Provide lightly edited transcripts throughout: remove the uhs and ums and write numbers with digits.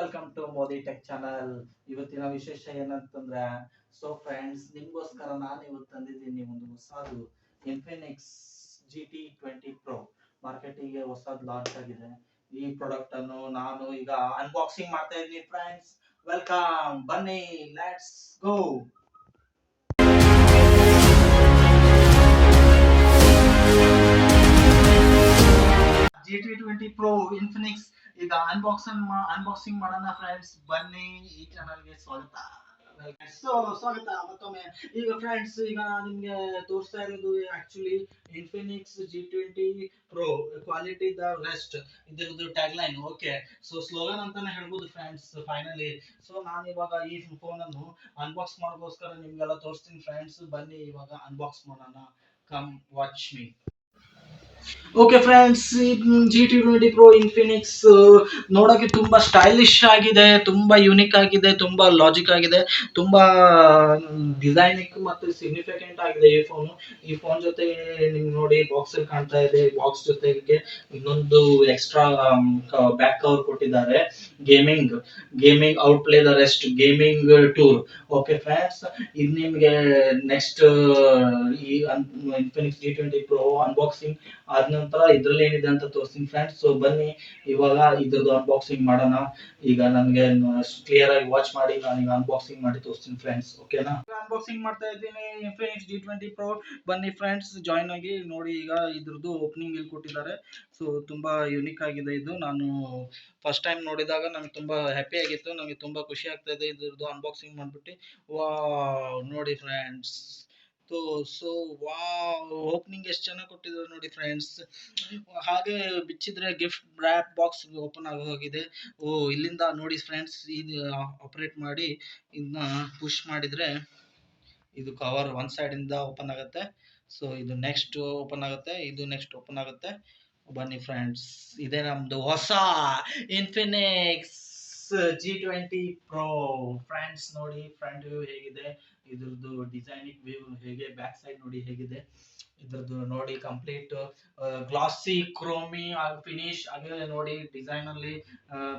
Welcome to Modi tech channel. ಇವತ್ತಿನ ವಿಶೇಷ ಏನಂತಂದ್ರೆ, ಸೊ ಫ್ರೆಂಡ್ಸ್, ನಿಮ್ಗೋಸ್ಕರ ನಾನು ಇವತ್ತು ತಂದಿದ್ದೀನಿ ಒಂದು ಹೊಸದು ಇನ್ಫಿನಿಕ್ಸ್ GT20 Pro. ಮಾರ್ಕೆಟಿಗೆ ಹೊಸದು ಲಾಂಚ್ ಆಗಿದೆ. ಈ ಪ್ರಾಡಕ್ಟ್ ಅನ್ನು ನಾನು ಈಗ ಅನ್ಬಾಕ್ಸಿಂಗ್ ಮಾಡ್ತಾ ಇದ್ದೀನಿ ಫ್ರೆಂಡ್ಸ್. ವೆಲ್ಕಮ್, ಬನ್ನಿ, let's go. GT20 Pro Infinix ಈಗ ಅನ್ಬಾಕ್ಸಿಂಗ್ ಮಾಡೋಣ ಫ್ರೆಂಡ್ಸ್. ಬನ್ನಿ, ಈ ಚಾನಲ್ಗೆ ಸ್ವಾಗತ. ಸೊ ಸ್ವಾಗತ ಮತ್ತೊಮ್ಮೆ. ಈಗ ಫ್ರೆಂಡ್ಸ್, ಈಗ ನಿಮ್ಗೆ ತೋರಿಸ್ತಾ ಇರೋದು actually Infinix G20 Pro quality the best, ಇದ್ರದ್ದು tag line. Okay, so slogan ಅಂತಾನೆ ಹೇಳ್ಬೋದು ಫ್ರೆಂಡ್ಸ್ ಫೈನಲಿ. ಸೊ ನಾನು ಇವಾಗ ಈ ಫೋನ್ ಅನ್ನು ಅನ್ಬಾಕ್ಸ್ ಮಾಡೋಕ್ಕೋಸ್ಕರ ನಿಮ್ಗೆಲ್ಲ ತೋರಿಸ್ತೀನಿ ಫ್ರೆಂಡ್ಸ್. ಬನ್ನಿ ಇವಾಗ ಅನ್ಬಾಕ್ಸ್ ಮಾಡೋಣ. Come watch me. Okay friends, GT20 Pro Infinix ನೋಡೋಕೆ ತುಂಬಾ ಸ್ಟೈಲಿಶ್ ಆಗಿದೆ, ತುಂಬಾ ಯೂನಿಕ್ ಆಗಿದೆ, ತುಂಬಾ ಲಾಜಿಕ್ ಆಗಿದೆ, ತುಂಬಾ ಡಿಸೈನಿಕ್ ಮತ್ತು ಸಿಗ್ನಿಫಿಕೆಂಟ್ ಆಗಿದೆ ಈ ಫೋನ್ ಜೊತೆ. ನಿಮ್ಗೆ ನೋಡಿ ಬಾಕ್ಸ್ ಅಲ್ಲಿ ಕಾಣ್ತಾ ಇದೆ. ಬಾಕ್ಸ್ ಜೊತೆಗೆ ಇನ್ನೊಂದು ಎಕ್ಸ್ಟ್ರಾ ಬ್ಯಾಕ್ ಕವರ್ ಕೊಟ್ಟಿದ್ದಾರೆ. Gaming gaming out play the rest gaming tour. Okay friends, ಇದು ನಿಮ್ಗೆ ನೆಕ್ಸ್ಟ್ ಈ ಇನ್ಫಿನಿಕ್ಸ್ G20 Pro ಅನ್ಬಾಕ್ಸಿಂಗ್ ಆದ ನಂತರ ಇದ್ರಲ್ಲಿ ಏನಿದೆ ಅಂತ ತೋರಿಸ್ತೀನಿ ಫ್ರೆಂಡ್ಸ್. ಸೊ ಬನ್ನಿ ಇವಾಗ ಇದ್ರದ್ದು ಅನ್ಬಾಕ್ಸಿಂಗ್ ಮಾಡೋಣ. ಈಗ ನನ್ಗೆ ಕ್ಲಿಯರ್ ಆಗಿ ವಾಚ್ ಮಾಡಿ ನಾನು ಈಗ ಅನ್ಬಾಕ್ಸಿಂಗ್ ಮಾಡಿ ತೋರಿಸ್ತೀನಿ ಫ್ರೆಂಡ್ಸ್. ಓಕೆನಾ? ಅನ್ಬಾಕ್ಸಿಂಗ್ ಮಾಡ್ತಾ ಇದ್ದೀನಿ ಇನ್ಫಿನಿಕ್ಸ್ G20 Pro. ಬನ್ನಿ ಫ್ರೆಂಡ್ಸ್, ಜಾಯ್ನ್ ಆಗಿ ನೋಡಿ. ಈಗ ಇದ್ರದ್ದು ಓಪನಿಂಗ್ ಇಲ್ಲಿ ಕೊಟ್ಟಿದ್ದಾರೆ. ಸೊ ತುಂಬಾ ಯೂನಿಕ್ ಆಗಿದೆ ಇದು. ನಾನು ಫಸ್ಟ್ ಟೈಮ್ ನೋಡಿದಾಗ ನನಗೆ ತುಂಬಾ ಹ್ಯಾಪಿ ಆಗಿತ್ತು, ನನಗೆ ತುಂಬಾ ಖುಷಿ ಆಗ್ತಾ ಇದೆ ಇದ್ರದ್ದು ಅನ್ಬಾಕ್ಸಿಂಗ್ ಮಾಡ್ಬಿಟ್ಟು. ವಾವ್, ನೋಡಿ ಫ್ರೆಂಡ್ಸ್. ಸೊ ವಾವ್, ಓಪನಿಂಗ್ ಎಷ್ಟು ಚೆನ್ನಾಗಿ ಕೊಟ್ಟಿದ್ದಾರೆ ನೋಡಿ ಫ್ರೆಂಡ್ಸ್. ಹಾಗೆ ಬಿಚ್ಚಿದ್ರೆ ಗಿಫ್ಟ್ ರ್ಯಾಪ್ ಬಾಕ್ಸ್ ಓಪನ್ ಆಗಿ ಹೋಗಿದೆ. ಇಲ್ಲಿಂದ ನೋಡಿ ಫ್ರೆಂಡ್ಸ್, ಇದು ಆಪರೇಟ್ ಮಾಡಿ ಇದನ್ನ ಪುಷ್ ಮಾಡಿದ್ರೆ ಇದು ಕವರ್ ಒನ್ ಸೈಡ್ ಇಂದ ಓಪನ್ ಆಗುತ್ತೆ. ಸೊ ಇದು ನೆಕ್ಸ್ಟ್ ಓಪನ್ ಆಗುತ್ತೆ, ಇದು ನೆಕ್ಸ್ಟ್ ಓಪನ್ ಆಗುತ್ತೆ. ಬನ್ನಿ ಫ್ರೆಂಡ್ಸ್, ಇದೇ ನಮ್ದು ಹೊಸ ಇನ್ಫಿನಿಕ್ಸ್ G20 Pro. ಫ್ರೆಂಡ್ಸ್ ನೋಡಿ ಫ್ರಂಟ್ ವ್ಯೂ ಹೇಗಿದೆ, ಇದ್ರದ್ದು ಡಿಸೈನಿಕ್ ವ್ಯೂ ಹೇಗೆ, ಬ್ಯಾಕ್ ಸೈಡ್ ನೋಡಿ ಹೇಗಿದೆ. ಇದ್ರದ್ದು ನೋಡಿ ಕಂಪ್ಲೀಟ್ ಗ್ಲಾಸಿ ಕ್ರೋಮಿ ಫಿನಿಶ್ ಆಗಿದೆ ನೋಡಿ. ಡಿಸೈನ್ ಅಲ್ಲಿ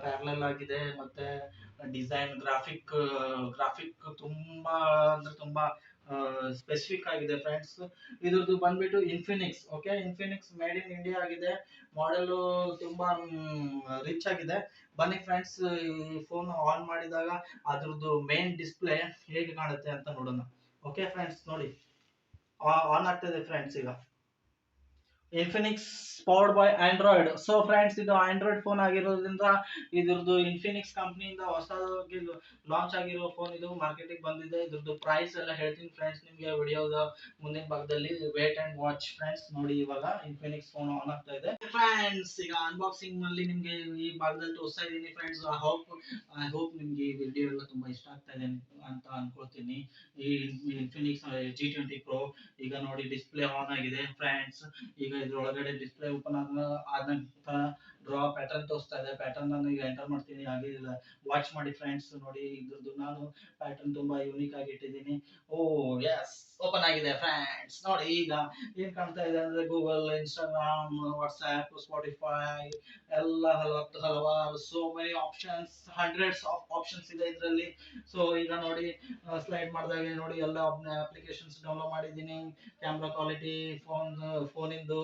ಪ್ಯಾರಲಲ್ ಆಗಿದೆ, ಮತ್ತೆ ಡಿಸೈನ್ ಗ್ರಾಫಿಕ್ ತುಂಬಾ ಅಂದ್ರೆ ತುಂಬಾ ಸ್ಪೆಸಿಫಿಕ್ ಆಗಿದೆ ಫ್ರೆಂಡ್ಸ್. ಇದ್ರದ್ದು ಬಂದ್ಬಿಟ್ಟು Infinix. Okay, Infinix made in India ಆಗಿದೆ. ಮಾಡೆಲ್ ತುಂಬಾ ರಿಚ್ ಆಗಿದೆ. ಬನ್ನಿ ಫ್ರೆಂಡ್ಸ್, ಈ ಫೋನ್ ಆನ್ ಮಾಡಿದಾಗ ಅದ್ರದ್ದು ಮೇನ್ ಡಿಸ್ಪ್ಲೇ ಹೇಗೆ ಕಾಣುತ್ತೆ ಅಂತ ನೋಡೋಣ. ಓಕೆ ಫ್ರೆಂಡ್ಸ್, ನೋಡಿ ಆನ್ ಆಗ್ತದೆ ಫ್ರೆಂಡ್ಸ್. ಈಗ Infinix powered by Android. So friends, ಇದು ಆಂಡ್ರಾಯ್ಡ್ ಫೋನ್ ಆಗಿರೋದ್ರಿಂದ ಇದ್ರದ್ದು ಇನ್ಫಿನಿಕ್ಸ್ ಕಂಪ್ನಿಯಿಂದ ಹೊಸದಾಗಿ ಲಾಂಚ್ ಆಗಿರೋ ಫೋನ್ ಇದು ಮಾರ್ಕೆಟಿಗೆ ಬಂದಿದೆ. ಇದ್ರದ್ದು ಪ್ರೈಸ್ ಎಲ್ಲ ಹೇಳ್ತೀನಿ ಫ್ರೆಂಡ್ಸ್ ನಿಮ್ಗೆ ವಿಡಿಯೋದ ಮುಂದಿನ ಭಾಗದಲ್ಲಿ. Wait and watch friends. ನೋಡಿ ಇವಾಗ ಇನ್ಫಿನಿಕ್ಸ್ ಫೋನ್ ಆನ್ ಆಗ್ತಾ ಇದೆ ಫ್ರೆಂಡ್ಸ್. ಈಗ ಅನ್ಬಾಕ್ಸಿಂಗ್ ನಲ್ಲಿ ನಿಮ್ಗೆ ಈ ಭಾಗದಲ್ಲಿ ತೋರಿಸ್ತಾ ಇದ್ದೀನಿ ಫ್ರೆಂಡ್ಸ್. ಐ ಹೋಪ್ ನಿಮ್ಗೆ ಈ ವಿಡಿಯೋ ಎಲ್ಲ ತುಂಬಾ ಇಷ್ಟ ಆಗ್ತಾ ಇದೆ ಅಂತ ಅನ್ಕೊಳ್ತೀನಿ. ಈ ಇನ್ಫಿನಿಕ್ಸ್ G20 Pro ಈಗ ನೋಡಿ ಡಿಸ್ಪ್ಲೇ ಆನ್ ಆಗಿದೆ ಫ್ರೆಂಡ್ಸ್. ಈಗ ಇದ್ರೊಳಗಡೆ ಡಿಸ್ಪ್ಲೇ ಓಪನ್ ಆದ ನಂತರ ಡ್ರಾ ಪ್ಯಾಟರ್ನ್ ತೋರಿಸ್ತಾ ಇದೆ. ಪ್ಯಾಟರ್ನ್ ನಾನು ಈಗ ಎಂಟರ್ ಮಾಡ್ತೀನಿ. ಹಾಗೆ ವಾಚ್ ಮಾಡಿ ಫ್ರೆಂಡ್ಸ್. ನೋಡಿ ಇದ್ರದ್ದು ನಾನು ಪ್ಯಾಟರ್ನ್ ತುಂಬಾ ಯೂನಿಕ್ ಆಗಿ ಇಟ್ಟಿದ್ದೀನಿ. ಎಸ್, ಓಪನ್ ಆಗಿದೆ ಫ್ರೆಂಡ್ಸ್. ನೋಡಿ ಈಗ ಏನ್ ಕಾಣ್ತಾ ಇದೆ ಅಂದ್ರೆ ಗೂಗಲ್, ಇನ್ಸ್ಟಾಗ್ರಾಮ್, ವಾಟ್ಸ್ಆಪ್, ಸ್ಪಾಟಿಫೈ ಎಲ್ಲ ಹಲವಾರು so many options, hundreds of options ಇದೆ ಇದರಲ್ಲಿ. ಸೊ ಈಗ ನೋಡಿ ಸ್ಲೈಡ್ ಮಾಡಿದಾಗ ನೋಡಿ ಎಲ್ಲ ಅಪ್ಲಿಕೇಶನ್ಸ್ ಡೌನ್ಲೋಡ್ ಮಾಡಿದ್ದೀನಿ. ಕ್ಯಾಮ್ರಾ ಕ್ವಾಲಿಟಿ, ಫೋನಿಂದು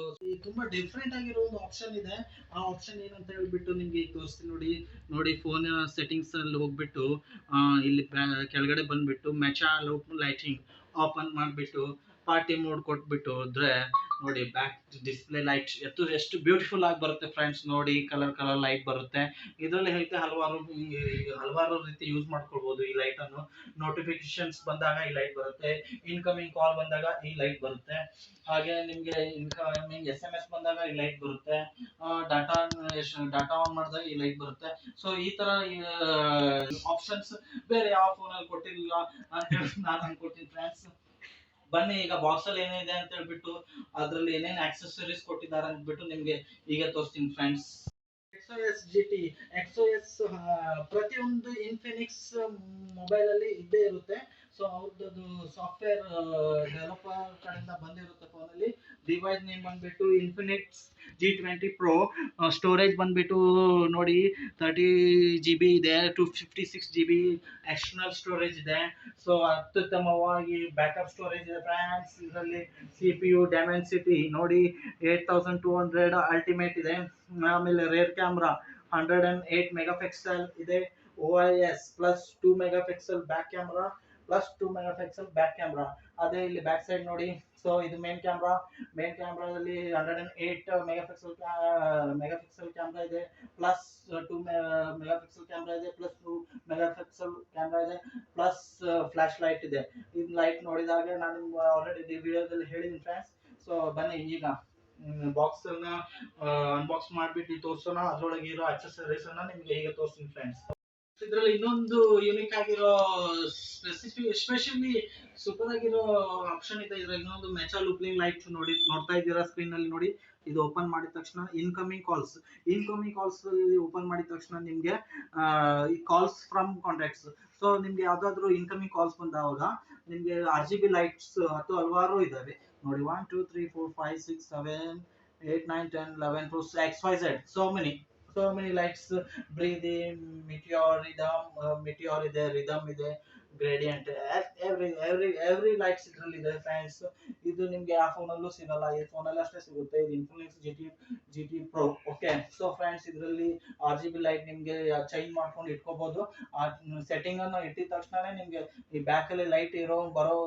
ತುಂಬಾ ಡಿಫ್ರೆಂಟ್ ಆಗಿರೋ ಒಂದು ಆಪ್ಷನ್ ಇದೆ. ಆ ಆಪ್ಷನ್ ಏನಂತ ಹೇಳ್ಬಿಟ್ಟು ನಿಮ್ಗೆ ಈಗ ತೋರಿಸ್ತೀನಿ. ನೋಡಿ ಫೋನ್ ಸೆಟ್ಟಿಂಗ್ಸ್ ಅಲ್ಲಿ ಹೋಗ್ಬಿಟ್ಟು ಇಲ್ಲಿ ಕೆಳಗಡೆ ಬಂದ್ಬಿಟ್ಟು ಮೆಚಾ ಲೈಟಿಂಗ್ ಓಪನ್ ಮಾಡ್ಬಿಟ್ಟು ಪಾರ್ಟಿ ಮೋಡ್ ಕೊಟ್ಬಿಟ್ಟು ಹೋದ್ರೆ ನೋಡಿ ಬ್ಯಾಕ್ ಡಿಸ್ಪ್ಲೇ ಲೈಟ್ ಎಷ್ಟು ಬ್ಯೂಟಿಫುಲ್ ಆಗಿ ಬರುತ್ತೆ ಫ್ರೆಂಡ್ಸ್. ನೋಡಿ ಕಲರ್ ಲೈಟ್ ಬರುತ್ತೆ ಇದರಲ್ಲಿ. ಐತೆ ಹಲವಾರು ರೀತಿ ಯೂಸ್ ಮಾಡ್ಕೊಳ್ಬಹುದು ಈ ಲೈಟ್ ಅನ್ನು. ನೋಟಿಫಿಕೇಶನ್ಸ್ ಬಂದಾಗ ಈ ಲೈಟ್ ಬರುತ್ತೆ, ಇನ್ಕಮಿಂಗ್ ಕಾಲ್ ಬಂದಾಗ ಈ ಲೈಟ್ ಬರುತ್ತೆ, ಹಾಗೆ ನಿಮ್ಗೆ ಇನ್ಕಮಿಂಗ್ SMS ಬಂದಾಗ ಈ ಲೈಟ್ ಬರುತ್ತೆ, ಡಾಟಾ ಆನ್ ಮಾಡಿದಾಗ ಈ ಲೈಟ್ ಬರುತ್ತೆ. ಸೊ ಈ ತರ ಆಪ್ಷನ್ಸ್ ಬೇರೆ ಯಾವ ಫೋನ್ ಅಲ್ಲಿ ಕೊಟ್ಟಿಲ್ಲ ಅಂತ ಹೇಳಿ ನಾನು ಅನ್ಕೊಳ್ತೀನಿ ಫ್ರೆಂಡ್ಸ್. ಬನ್ನಿ ಈಗ ಬಾಕ್ಸ್ ಅಲ್ಲಿ ಏನಿದೆ ಅಂತ ಹೇಳ್ಬಿಟ್ಟು ಅದ್ರಲ್ಲಿ ಏನೇನು ಆಕ್ಸೆಸರೀಸ್ ಕೊಟ್ಟಿದ್ದಾರೆ ಅಂದ್ಬಿಟ್ಟು ನಿಮ್ಗೆ ಈಗ ತೋರಿಸ್ತೀನಿ ಫ್ರೆಂಡ್ಸ್. XOS GT, XOS ಪ್ರತಿಯೊಂದು ಇನ್ಫಿನಿಕ್ಸ್ ಮೊಬೈಲ್ ಅಲ್ಲಿ ಇದ್ದೇ ಇರುತ್ತೆ. ಸೊ ಅವ್ರದ್ದು ಸಾಫ್ಟ್ವೇರ್ ಡೆವಲಪರ್ ಕಡೆಯಿಂದ ಬಂದಿರುತ್ತೆ ಫೋನಲ್ಲಿ. ಡಿವೈಸ್ ನೇಮ್ ಬಂದ್ಬಿಟ್ಟು ಇನ್ಫಿನಿಕ್ಸ್ G20 Pro. ಸ್ಟೋರೇಜ್ ಬಂದ್ಬಿಟ್ಟು ನೋಡಿ 30 GB ಇದೆ, 256 GB ಎಕ್ಸ್ಟರ್ನಲ್ ಸ್ಟೋರೇಜ್ ಇದೆ. ಸೊ ಅತ್ಯುತ್ತಮವಾಗಿ ಬ್ಯಾಕಪ್ ಸ್ಟೋರೇಜ್ ಇದೆ ಫ್ರೆಂಡ್ಸ್. ಇದರಲ್ಲಿ CPU Dimensity ನೋಡಿ 8200 ಅಲ್ಟಿಮೇಟ್ ಇದೆ. ಆಮೇಲೆ ರೇರ್ ಕ್ಯಾಮ್ರಾ 108 ಮೆಗಾಪಿಕ್ಸೆಲ್ ಇದೆ. OIS plus 2 megapixel back camera, ಅದೇ ಇಲ್ಲಿ ಬ್ಯಾಕ್ ಸೈಡ್ ನೋಡಿ. ಸೊ ಇದು ಮೇನ್ ಕ್ಯಾಮ್ರಾದಲ್ಲಿ 108 ಮೆಗಾಪಿಕ್ಸೆಲ್ ಕ್ಯಾಮ್ರಾ ಇದೆ, ಪ್ಲಸ್ 2 ಮೆಗಾಪಿಕ್ಸೆಲ್ ಕ್ಯಾಮ್ರಾ ಇದೆ, ಪ್ಲಸ್ 2 ಮೆಗಾಪಿಕ್ಸೆಲ್ ಕ್ಯಾಮ್ರಾ ಇದೆ, ಪ್ಲಸ್ ಫ್ಲಾಶ್ ಲೈಟ್ ಇದೆ. ಇದು ಲೈಟ್ ನೋಡಿದಾಗ ನಾನು ಆಲ್ರೆಡಿ ವಿಡಿಯೋದಲ್ಲಿ ಹೇಳಿದ್ದೀನಿ ಫ್ರೆಂಡ್ಸ್. ಸೊ ಬನ್ನಿ ಈಗ ಬಾಕ್ಸ್ ಅನ್ನ ಅನ್ಬಾಕ್ಸ್ ಮಾಡಿಬಿಟ್ಟು ತೋರಿಸೋಣ. ಅದ್ರೊಳಗೆ ಇರೋ ಅಕ್ಸೆಸರೀಸ್ ಅನ್ನ ನಿಮ್ಗೆ ಈಗ ತೋರಿಸ್ತೀನಿ ಫ್ರೆಂಡ್ಸ್. ಇದ್ರಲ್ಲಿ ಇನ್ನೊಂದು ಯೂನಿಕ್ ಆಗಿರೋ ಎಸ್ಪೆಷಲಿ ಸೂಪರ್ ಆಗಿರೋ ಆಪ್ಷನ್ ಇದೆ. ಇದ್ರಲ್ಲಿ ಇನ್ನೊಂದು ಮೆಚಾ ಲೂಪ್ಲಿಂಗ್ ಲೈಟ್ ನೋಡ್ತಾ ಇದ್ದೀರಾ ಸ್ಕ್ರೀನ್ ಅಲ್ಲಿ ನೋಡಿ. ಇದು ಓಪನ್ ಮಾಡಿದ ತಕ್ಷಣ ಇನ್ಕಮಿಂಗ್ ಕಾಲ್ಸ್ ಓಪನ್ ಮಾಡಿದ ತಕ್ಷಣ ನಿಮ್ಗೆ ಕಾಲ್ಸ್ ಫ್ರಮ್ ಕಾಂಟ್ಯಾಕ್ಟ್ಸ್. ಸೊ ನಿಮ್ಗೆ ಯಾವ್ದಾದ್ರು ಇನ್ಕಮಿಂಗ್ ಕಾಲ್ಸ್ ಬಂದಾಗ ನಿಮ್ಗೆ RGB ಲೈಟ್ಸ್ ಹಲವಾರು ಇದಾವೆ ನೋಡಿ. 1 2 3 4 5 6 7 8 9 10 11 12 XYZ. so many lights. Breathing, meteor ಇದೆ, rhythm ಇದೆ, gradient, every lights ಇದರಲ್ಲಿ ಇದೆ ಫ್ರೆಂಡ್ಸ್. ಇದು ನಿಮ್ಗೆ ಆ ಫೋನಲ್ಲೂ ಸಿಗಲ್ಲ, ಈ ಫೋನಲ್ಲಿ ಅಷ್ಟೇ ಸಿಗುತ್ತೆ. ಇದು Infinix GT Pro. Okay, so friends ಇದರಲ್ಲಿ RGB ಲೈಟ್ ನಿಮ್ಗೆ ಚೇಂಜ್ ಮಾಡ್ಕೊಂಡು ಇಟ್ಕೋಬಹುದು. ಆ ಸೆಟ್ಟಿಂಗ್ ಅನ್ನು ಇಟ್ಟಿದ ತಕ್ಷಣ ನಿಮ್ಗೆ ಈ ಬ್ಯಾಕ್ ಅಲ್ಲಿ ಲೈಟ್ ಬರೋ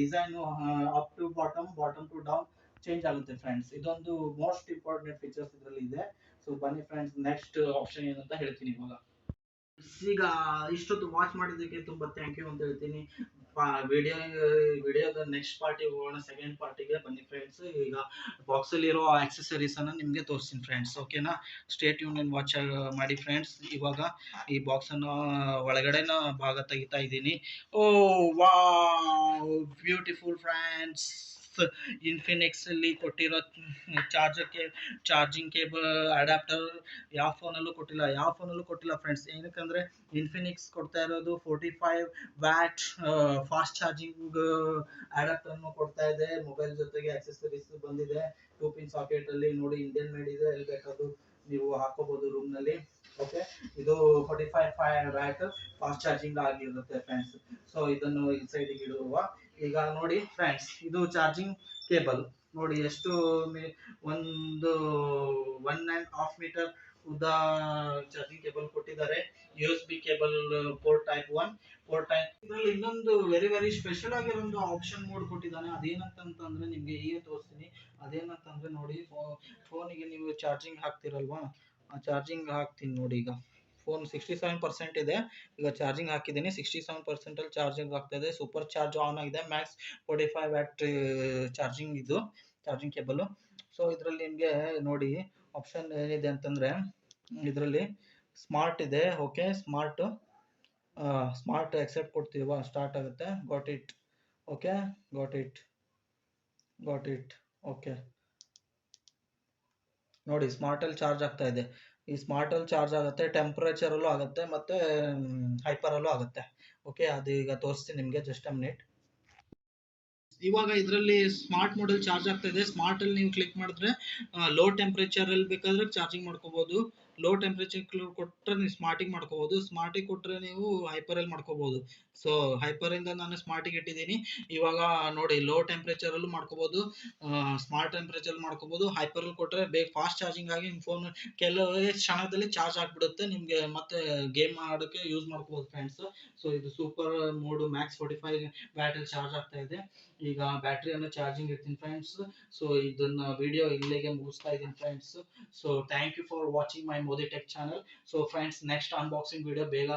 design up to bottom to down change ಆಗುತ್ತೆ ಫ್ರೆಂಡ್ಸ್. ಇದೊಂದು ಮೋಸ್ಟ್ ಇಂಪಾರ್ಟೆಂಟ್ ಫೀಚರ್ಸ್ ಇದರಲ್ಲಿ ಇದೆ. ಸೊ ಬನ್ನಿ ಫ್ರೆಂಡ್ಸ್, ನೆಕ್ಸ್ಟ್ ಆಪ್ಷನ್ ಏನಂತ ಹೇಳ್ತೀನಿ ಇವಾಗ. ಈಗ ಇಷ್ಟೊತ್ತು ವಾಚ್ ಮಾಡಿದ್ದಕ್ಕೆ ತುಂಬಾ ಥ್ಯಾಂಕ್ ಯು ಅಂತ ಹೇಳ್ತೀನಿ. ವಿಡಿಯೋದ ನೆಕ್ಸ್ಟ್ ಪಾರ್ಟಿಗೆ ಹೋಗೋಣ, ಸೆಕೆಂಡ್ ಪಾರ್ಟಿಗೆ. ಬನ್ನಿ ಫ್ರೆಂಡ್ಸ್, ಈಗ ಬಾಕ್ಸ್ ಅಲ್ಲಿ ಇರೋ ಆಕ್ಸೆಸರೀಸ್ ಅನ್ನ ನಿಮ್ಗೆ ತೋರಿಸ್ತೀನಿ ಫ್ರೆಂಡ್ಸ್. ಓಕೆನಾ, ಸ್ಟೇ ಟ್ಯೂನ್ ಅಂಡ್ ವಾಚ್ ಮಾಡಿ ಫ್ರೆಂಡ್ಸ್. ಇವಾಗ ಈ ಬಾಕ್ಸ್ ಅನ್ನ ಒಳಗಡೆನ ಭಾಗ ತೆಗಿತಾ ಇದ್ದೀನಿ. ಓ ವಾವ್, ಬ್ಯೂಟಿಫುಲ್ ಫ್ರೆಂಡ್ಸ್. ಇನ್ಫಿನಿಕ್ಸ್ ಅಲ್ಲಿ ಕೊಟ್ಟಿರೋ ಚಾರ್ಜಿಂಗ್ ಕೇಬಲ್ ಅಡಾಪ್ಟರ್ ಯಾವ ಫೋನಲ್ಲೂ ಕೊಟ್ಟಿಲ್ಲ ಫ್ರೆಂಡ್ಸ್. ಏನಕ್ಕಂದ್ರೆ ಇನ್ಫಿನಿಕ್ಸ್ ಕೊಡ್ತಾ ಇರೋದು 45 ವ್ಯಾಟ್ ಫಾಸ್ಟ್ ಚಾರ್ಜಿಂಗ್ ಅಡಾಪ್ಟರ್ ಕೊಡ್ತಾ ಇದೆ. ಮೊಬೈಲ್ ಜೊತೆಗೆ ಆಕ್ಸೆಸರೀಸ್ ಬಂದಿದೆ. 2 ಪಿನ್ ಸಾಕೆಟ್ ಅಲ್ಲಿ ನೋಡಿ, ಇಂಡಿಯನ್ ಮೇಡ್ ಇದೆ. ಎಲ್ಲಿ ಬೇಕಾದ್ರೂ ನೀವು ಹಾಕೋಬಹುದು ರೂಮ್ ನಲ್ಲಿ. ಓಕೆ, ಇದು 45 ವ್ಯಾಟ್ ಫಾಸ್ಟ್ ಚಾರ್ಜಿಂಗ್ ಆಗಿರುತ್ತೆ ಫ್ರೆಂಡ್ಸ್. ಸೊ ಇದನ್ನು ಇನ್ಸೈಡ್ ಇಡುವ. ಈಗ ನೋಡಿ ಫ್ರೆಂಡ್ಸ್, ಇದು ಚಾರ್ಜಿಂಗ್ ಕೇಬಲ್ ನೋಡಿ ಎಷ್ಟು ಒಂದು 1.5 ಮೀಟರ್ ಉದ್ದ ಚಾರ್ಜಿಂಗ್ ಕೇಬಲ್ ಕೊಟ್ಟಿದ್ದಾರೆ. USB ಕೇಬಲ್ ಪೋರ್ಟ್ ಟೈಪ್ 1 ಇದರಲ್ಲಿ ಇನ್ನೊಂದು ವೆರಿ ಸ್ಪೆಷಲ್ ಆಗಿರೋ ಒಂದು ಆಪ್ಷನ್ ಮೋಡ್ ಕೊಟ್ಟಿದ್ದಾನೆ. ಅದೇನಂತಂದ್ರೆ ನಿಮ್ಗೆ ಈಗ ತೋರಿಸ್ತೀನಿ. ಅದೇನಂತಂದ್ರೆ ನೋಡಿ, ಫೋನಿಗೆ ನೀವು ಚಾರ್ಜಿಂಗ್ ಹಾಕ್ತಿರಲ್ವಾ, ಆ ಚಾರ್ಜಿಂಗ್ ಹಾಕ್ತೀನಿ ನೋಡಿ. ಈಗ ಫೋನ್ 67% ಇದೆ. ಈಗ ಚಾರ್ಜಿಂಗ್ ಹಾಕಿದ್ದೀನಿ, 67% ಅಲ್ಲಿ ಚಾರ್ಜಿಂಗ್ ಆಗ್ತಾ ಇದೆ. ಸೂಪರ್ ಚಾರ್ಜ್ ಆನ್ ಆಗಿದೆ. ಮ್ಯಾಕ್ಸ್ 45 ವ್ಯಾಟ್ ಚಾರ್ಜಿಂಗ್, ಇದು ಚಾರ್ಜಿಂಗ್ ಕೇಬಲ್. ಸೊ ಇದರಲ್ಲಿ ನಿಮಗೆ ನೋಡಿ ಆಪ್ಷನ್ ಏನಿದೆ ಅಂತಂದ್ರೆ, ಇದರಲ್ಲಿ ಸ್ಮಾರ್ಟ್ ಇದೆ. ಓಕೆ, ಸ್ಮಾರ್ಟ್ ಎಕ್ಸೆಪ್ಟ್ ಕೊಡ್ತೀವ, ಸ್ಟಾರ್ಟ್ ಆಗುತ್ತೆ. Got it. Okay, got it. Okay ನೋಡಿ, ಸ್ಮಾರ್ಟ್ ಅಲ್ಲಿ ಚಾರ್ಜ್ ಆಗ್ತಾ ಇದೆ. ಈ ಸ್ಮಾರ್ಟ್ ಅಲ್ಲಿ ಚಾರ್ಜ್ ಆಗುತ್ತೆ, ಟೆಂಪರೇಚರ್ ಅಲ್ಲೂ ಆಗುತ್ತೆ, ಮತ್ತೆ ಹೈಪರ್ ಅಲ್ಲೂ ಆಗುತ್ತೆ. ಓಕೆ, ಅದು ಈಗ ತೋರಿಸ್ತೀನಿ ನಿಮಗೆ, ಜಸ್ಟ್ ಅ ಮಿನಿಟ್. ಇವಾಗ ಇದರಲ್ಲಿ ಸ್ಮಾರ್ಟ್ ಮೋಡ್ ಅಲ್ಲಿ ಚಾರ್ಜ್ ಆಗ್ತಾ ಇದೆ. ಸ್ಮಾರ್ಟ್ ಅಲ್ಲಿ ನೀವು ಕ್ಲಿಕ್ ಮಾಡಿದ್ರೆ ಲೋ ಟೆಂಪರೇಚರ್ ಅಲ್ಲಿ ಬೇಕಾದ್ರೆ ಚಾರ್ಜಿಂಗ್ ಮಾಡ್ಕೋಬಹುದು. ಲೋ ಟೆಂಪರೇಚರ್ ಕೊಟ್ಟರೆ ನೀವು ಸ್ಮಾರ್ಟಿಗೆ ಮಾಡ್ಕೋಬಹುದು. ಸ್ಮಾರ್ಟಿಗೆ ಕೊಟ್ಟರೆ ನೀವು ಹೈಪರ್ ಅಲ್ಲಿ ಮಾಡ್ಕೋಬಹುದು. ಸೊ ಹೈಪರ್ ಇಂದ ನಾನು ಸ್ಮಾರ್ಟಿಗೆ ಇಟ್ಟಿದ್ದೀನಿ. ಇವಾಗ ನೋಡಿ, ಲೋ ಟೆಂಪರೇಚರ್ ಅಲ್ಲೂ ಮಾಡ್ಕೋಬಹುದು, ಸ್ಮಾರ್ಟ್ ಟೆಂಪರೇಚರ್ ಮಾಡ್ಕೋಬಹುದು. ಹೈಪರ್ ಅಲ್ಲಿ ಕೊಟ್ಟರೆ ಬೇಗ ಫಾಸ್ಟ್ ಚಾರ್ಜಿಂಗ್ ಆಗಿ ನಿಮ್ಮ ಫೋನ್ ಕೆಲವೇ ಕ್ಷಣದಲ್ಲಿ ಚಾರ್ಜ್ ಆಗ್ಬಿಡುತ್ತೆ. ನಿಮ್ಗೆ ಮತ್ತೆ ಗೇಮ್ ಆಡೋಕೆ ಯೂಸ್ ಮಾಡ್ಕೋಬಹುದು ಫ್ರೆಂಡ್ಸ್. ಸೊ ಇದು ಸೂಪರ್ ಮೋಡ್, ಮ್ಯಾಕ್ಸ್ 45 ವ್ಯಾಟ್ ಅಲ್ಲಿ ಚಾರ್ಜ್ ಆಗ್ತಾ ಇದೆ. ಈಗ ಬ್ಯಾಟ್ರಿಯನ್ನು ಚಾರ್ಜಿಂಗ್ ಇಡ್ತೀನಿ ಫ್ರೆಂಡ್ಸ್. ಸೊ ಇದನ್ನ ವಿಡಿಯೋ ಇಲ್ಲಿಗೆ ಮುಗಿಸ್ತಾ ಇದ್ದೀನಿ friends. So thank you for watching my Modi tech channel. So friends, next unboxing video ಬೇಗ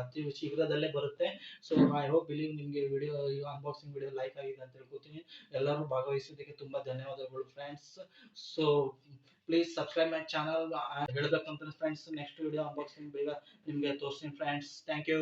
ಅತಿ ಶೀಘ್ರದಲ್ಲೇ ಬರುತ್ತೆ. ಸೊ ಐ ಹೋಪ್ ಬಿಲೀವ್ ನಿಮಗೆ ವಿಡಿಯೋ ಅನ್ಬಾಕ್ಸಿಂಗ್ ವಿಡಿಯೋ ಲೈಕ್ ಆಗಿದೆ ಅಂತ ಹೇಳ್ಕೊತೀನಿ. ಎಲ್ಲರೂ ಭಾಗವಹಿಸೋದಕ್ಕೆ ತುಂಬಾ ಧನ್ಯವಾದಗಳು friends. So please subscribe my channel. ಹೇಳ್ಬೇಕಂತ ಫ್ರೆಂಡ್ಸ್, ನೆಕ್ಸ್ಟ್ ವಿಡಿಯೋ ಅನ್ಬಾಕ್ಸಿಂಗ್ ಬೇಗ ನಿಮಗೆ ತೋರಿಸ್ತೀನಿ ಫ್ರೆಂಡ್ಸ್. Thank you.